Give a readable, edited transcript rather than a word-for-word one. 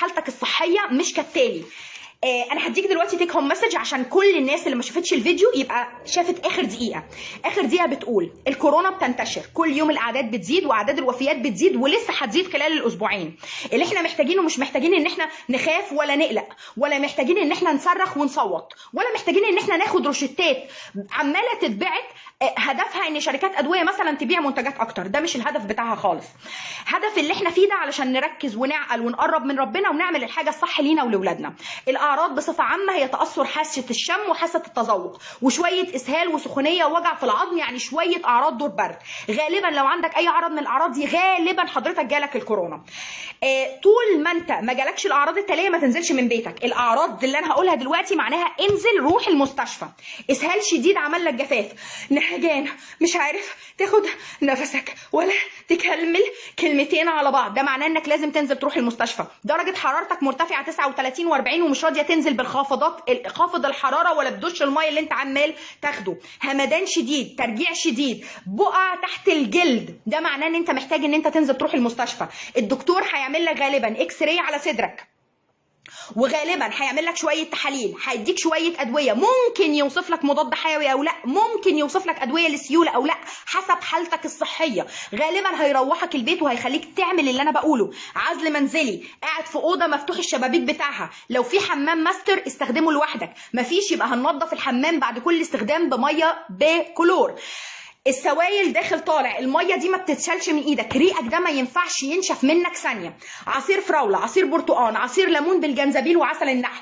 حالتك الصحيه مش كالتالي. انا هديك دلوقتي تيك هوم مسج عشان كل الناس اللي ما شافتش الفيديو يبقى شافت اخر دقيقه. اخر دقيقه بتقول الكورونا بتنتشر، كل يوم الاعداد بتزيد واعداد الوفيات بتزيد ولسه هتزيد خلال الاسبوعين. اللي احنا محتاجينه مش محتاجين ان احنا نخاف ولا نقلق، ولا محتاجين ان احنا نصرخ ونصوت، ولا محتاجين ان احنا ناخد روشتات عماله تتبعت هدفها ان شركات ادويه مثلا تبيع منتجات اكتر. ده مش الهدف بتاعها خالص. هدف اللي احنا فيه ده علشان نركز ونعقل ونقرب من ربنا ونعمل الحاجه الصح لينا ولولادنا. الاعراض بصفه عامه هي تاثر حاسه الشم وحاسه التذوق وشويه اسهال وسخونيه ووجع في العظم، يعني شويه اعراض دور برد. غالبا لو عندك اي عرض من الاعراض دي غالبا حضرتك جالك الكورونا. طول ما انت ما جالكش الاعراض التاليه ما تنزلش من بيتك. الاعراض اللي انا هقولها دلوقتي معناها انزل روح المستشفى. اسهال شديد عمل لك جفاف، نهجان، مش عارف تاخد نفسك ولا تكمل كلمتين على بعض، ده معناه انك لازم تنزل تروح المستشفى. درجه حرارتك مرتفعه 39 و40 ومش راضيه تنزل بالخافضات، خافض الحراره ولا بدش الميه اللي انت عمال تاخده. همدان شديد، ترجيع شديد، بقع تحت الجلد، ده معناه ان انت محتاج ان انت تنزل تروح المستشفى. الدكتور هيعمل لك غالبا اكس راي على صدرك، وغالبا هيعمل لك شويه تحاليل، هيديك شويه ادويه، ممكن يوصف لك مضاد حيوي او لا، ممكن يوصف لك ادويه للسيوله او لا حسب حالتك الصحيه. غالبا هيروحك البيت وهيخليك تعمل اللي انا بقوله. عزل منزلي، قاعد في اوضه مفتوح الشبابيك بتاعها، لو في حمام ماستر استخدمه لوحدك، مفيش يبقى هننضف الحمام بعد كل استخدام بميه بكلور. السوائل داخل طالع، الميه دي ما بتتشالش من ايدك، ريقك ده ما ينفعش ينشف منك ثانيه. عصير فراوله، عصير برتقان، عصير ليمون بالجنزبيل وعسل النحل،